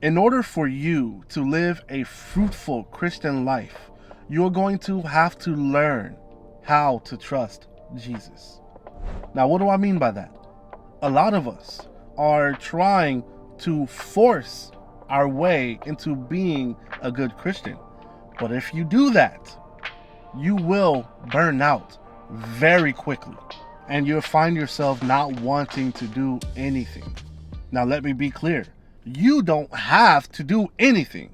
In order for you to live a fruitful Christian life, you're going to have to learn how to trust Jesus. Now, what do I mean by that? A lot of us are trying to force our way into being a good Christian. But if you do that, you will burn out very quickly, and you'll find yourself not wanting to do anything. Now, let me be clear. You don't have to do anything.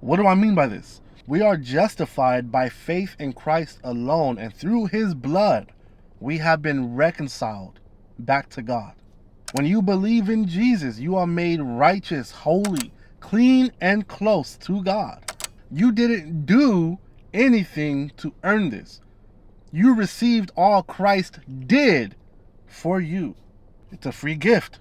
What do I mean by this? We are justified by faith in Christ alone, and through his blood, we have been reconciled back to God. When you believe in Jesus, you are made righteous, holy, clean, and close to God. You didn't do anything to earn this. You received all Christ did for you. It's a free gift.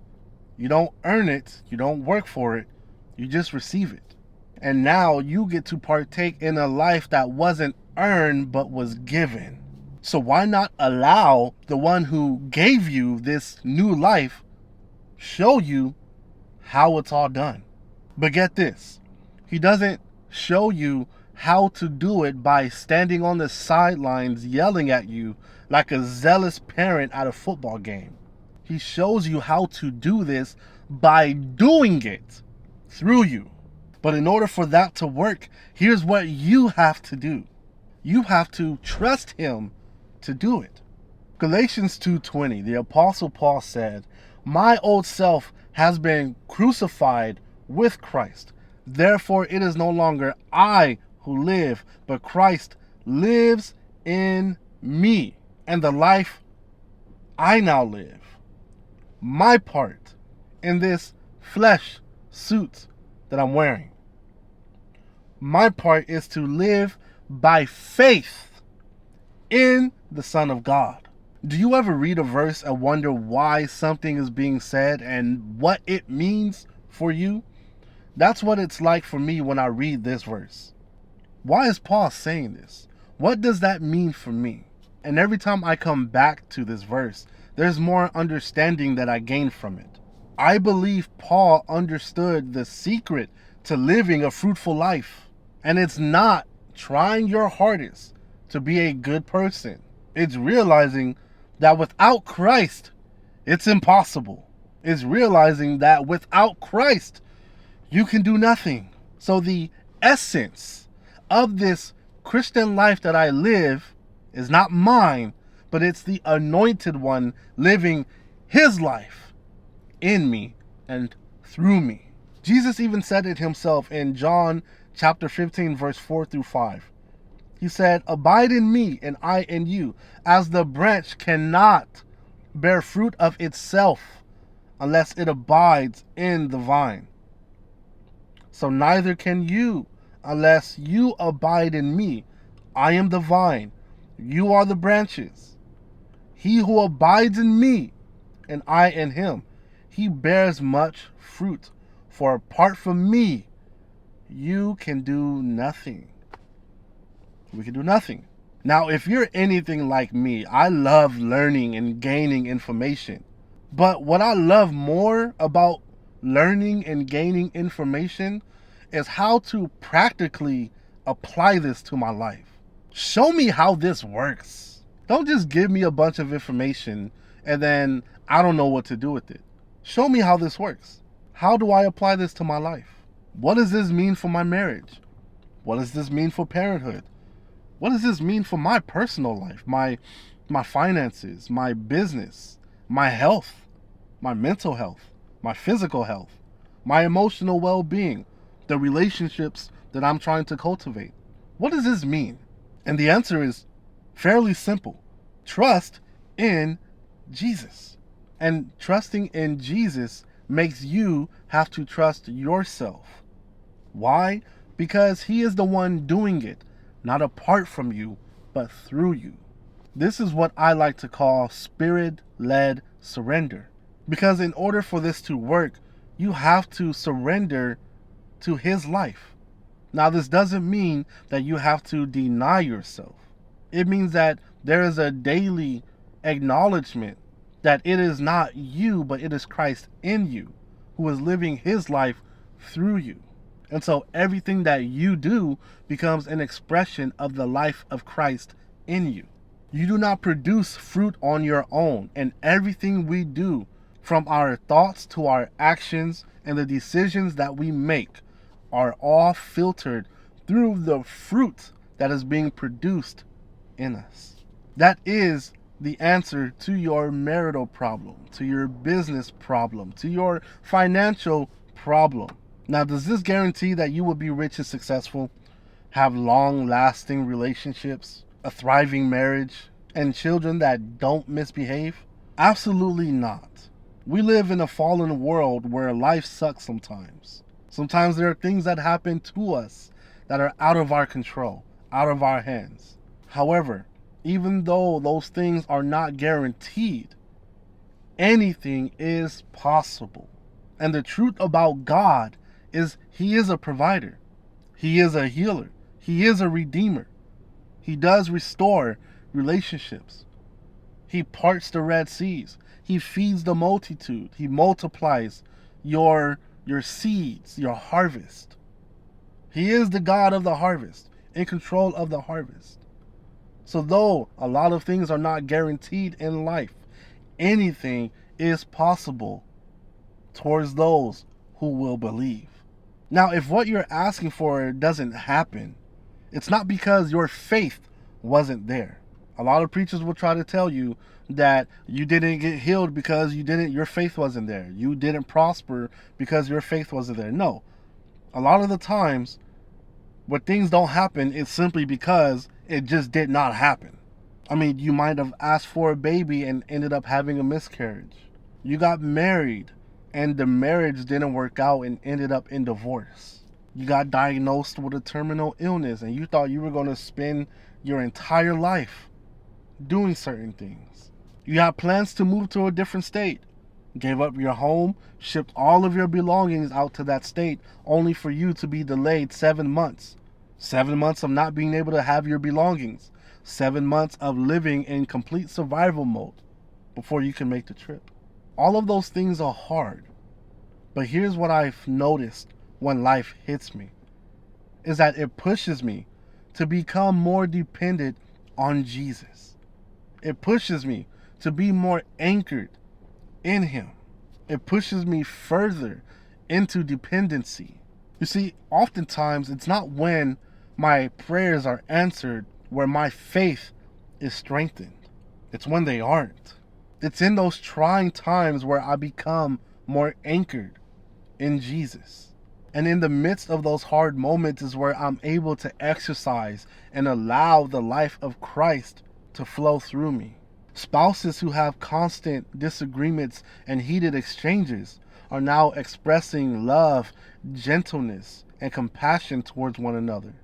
You don't earn it. You don't work for it. You just receive it. And now you get to partake in a life that wasn't earned but was given. So why not allow the one who gave you this new life show you how it's all done? But get this, he doesn't show you how to do it by standing on the sidelines yelling at you like a zealous parent at a football game. He shows you how to do this by doing it through you. But in order for that to work, here's what you have to do. You have to trust him to do it. Galatians 2:20, the Apostle Paul said, "My old self has been crucified with Christ. Therefore it is no longer I who live, but Christ lives in me. And the life I now live, my part in this flesh suit that I'm wearing, my part is to live by faith in the Son of God." Do you ever read a verse and wonder why something is being said and what it means for you? That's what it's like for me when I read this verse. Why is Paul saying this? What does that mean for me? And every time I come back to this verse, there's more understanding that I gain from it. I believe Paul understood the secret to living a fruitful life. And it's not trying your hardest to be a good person. It's realizing that without Christ, it's impossible. It's realizing that without Christ, you can do nothing. So the essence of this Christian life that I live is not mine, but it's the anointed one living his life in me and through me. Jesus even said it himself in John chapter 15, verse 4 through 5. He said, "Abide in me and I in you, as the branch cannot bear fruit of itself unless it abides in the vine. So neither can you unless you abide in me. I am the vine, you are the branches. He who abides in me and I in him, he bears much fruit. For apart from me, you can do nothing." We can do nothing. Now, if you're anything like me, I love learning and gaining information. But what I love more about learning and gaining information is how to practically apply this to my life. Show me how this works. Don't just give me a bunch of information and then I don't know what to do with it. Show me how this works. How do I apply this to my life? What does this mean for my marriage? What does this mean for parenthood? What does this mean for my personal life, my finances, my business, my health, my mental health, my physical health, my emotional well-being, the relationships that I'm trying to cultivate? What does this mean? And the answer is fairly simple. Trust in Jesus. And trusting in Jesus makes you have to trust yourself. Why? Because he is the one doing it, not apart from you, but through you. This is what I like to call spirit-led surrender. Because in order for this to work, you have to surrender to his life. Now, this doesn't mean that you have to deny yourself. It means that there is a daily acknowledgement that it is not you, but it is Christ in you, who is living his life through you. And so everything that you do becomes an expression of the life of Christ in you. You do not produce fruit on your own, and everything we do, from our thoughts to our actions and the decisions that we make, are all filtered through the fruit that is being produced in us. That is the answer to your marital problem, to your business problem, to your financial problem. Now, does this guarantee that you will be rich and successful, have long-lasting relationships, a thriving marriage, and children that don't misbehave? Absolutely not. We live in a fallen world where life sucks sometimes. Sometimes there are things that happen to us that are out of our control, out of our hands. However, even though those things are not guaranteed, anything is possible. And the truth about God is He is a provider. He is a healer. He is a redeemer. He does restore relationships. He parts the Red Seas. He feeds the multitude. He multiplies your seeds, your harvest. He is the God of the harvest, in control of the harvest. So though a lot of things are not guaranteed in life, anything is possible towards those who will believe. Now, if what you're asking for doesn't happen, it's not because your faith wasn't there. A lot of preachers will try to tell you that you didn't get healed because your faith wasn't there. You didn't prosper because your faith wasn't there. No. A lot of the times, when things don't happen, it's simply because it just did not happen. I mean, you might have asked for a baby and ended up having a miscarriage. You got married and the marriage didn't work out and ended up in divorce. You got diagnosed with a terminal illness and you thought you were going to spend your entire life doing certain things. You had plans to move to a different state, gave up your home, shipped all of your belongings out to that state, only for you to be delayed 7 months. 7 months of not being able to have your belongings. 7 months of living in complete survival mode before you can make the trip. All of those things are hard. But here's what I've noticed when life hits me, is that it pushes me to become more dependent on Jesus. It pushes me to be more anchored in Him. It pushes me further into dependency. You see, oftentimes it's not when my prayers are answered where my faith is strengthened. It's when they aren't. It's in those trying times where I become more anchored in Jesus. And in the midst of those hard moments is where I'm able to exercise and allow the life of Christ to flow through me. Spouses who have constant disagreements and heated exchanges are now expressing love, gentleness, and compassion towards one another.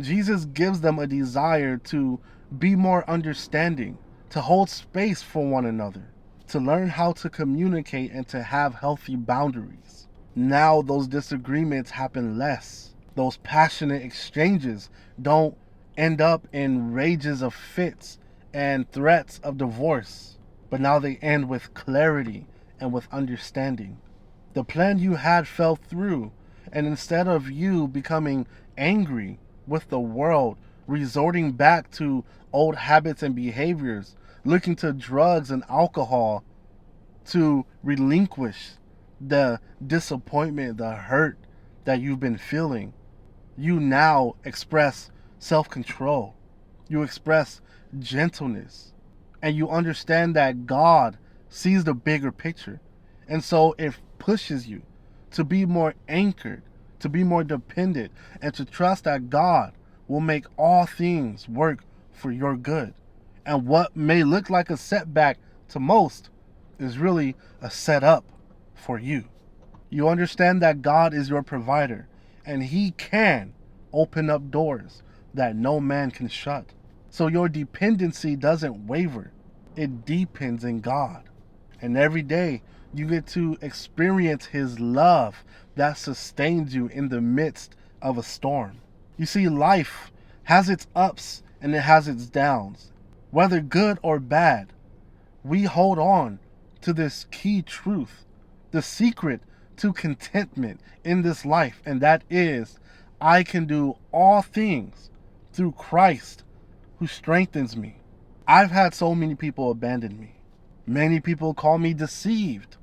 Jesus gives them a desire to be more understanding, to hold space for one another, to learn how to communicate and to have healthy boundaries. Now those disagreements happen less. Those passionate exchanges don't end up in rages of fits and threats of divorce, but now they end with clarity and with understanding. The plan you had fell through, and instead of you becoming angry with the world, resorting back to old habits and behaviors, looking to drugs and alcohol to relinquish the disappointment, the hurt that you've been feeling, you now express self-control. You express gentleness. And you understand that God sees the bigger picture. And so it pushes you to be more anchored, to be more dependent, and to trust that God will make all things work for your good. And what may look like a setback to most is really a setup for you. You understand that God is your provider, and He can open up doors that no man can shut. So your dependency doesn't waver. It deepens in God. And every day you get to experience His love that sustains you in the midst of a storm. You see, life has its ups and it has its downs. Whether good or bad, we hold on to this key truth, the secret to contentment in this life, and that is, I can do all things through Christ who strengthens me. I've had so many people abandon me. Many people call me deceived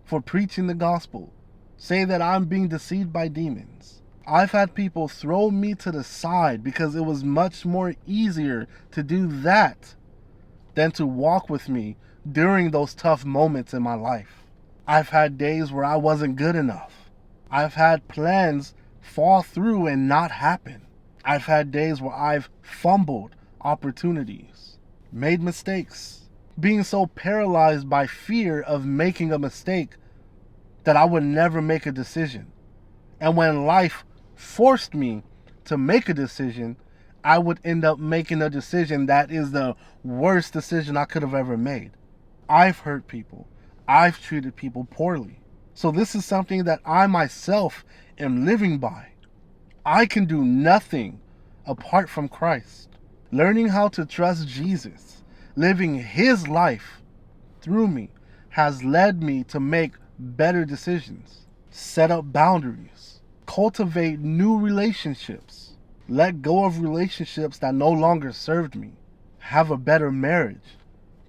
for preaching the gospel, say that I'm being deceived by demons. I've had people throw me to the side because it was much more easier to do that than to walk with me during those tough moments in my life. I've had days where I wasn't good enough. I've had plans fall through and not happen. I've had days where I've fumbled opportunities, made mistakes, being so paralyzed by fear of making a mistake that I would never make a decision. And when life forced me to make a decision, I would end up making a decision that is the worst decision I could have ever made. I've hurt people. I've treated people poorly. So this is something that I myself am living by. I can do nothing apart from Christ. Learning how to trust Jesus, living his life through me, has led me to make better decisions, set up boundaries, cultivate new relationships, let go of relationships that no longer served me, have a better marriage,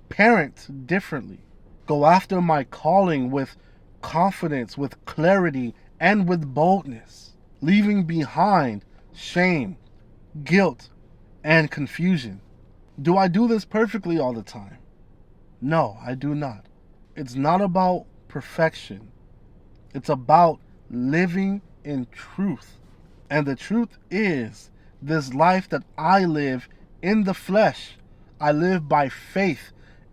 parent differently, go after my calling with confidence, with clarity, and with boldness, leaving behind shame, guilt, and confusion. Do I do this perfectly all the time? No, I do not. It's not about perfection. It's about living in truth. And the truth is, this life that I live in the flesh, I live by faith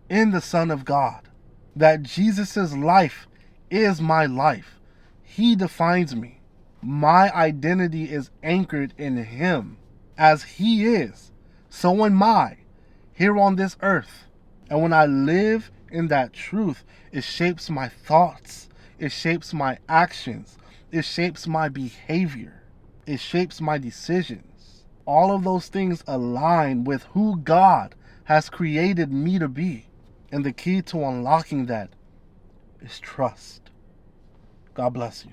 in the Son of God. That Jesus' life is my life. He defines me. My identity is anchored in him. As he is, so am I here on this earth. And when I live in that truth, it shapes my thoughts. It shapes my actions. It shapes my behavior. It shapes my decisions. All of those things align with who God has created me to be. And the key to unlocking that is trust. God bless you.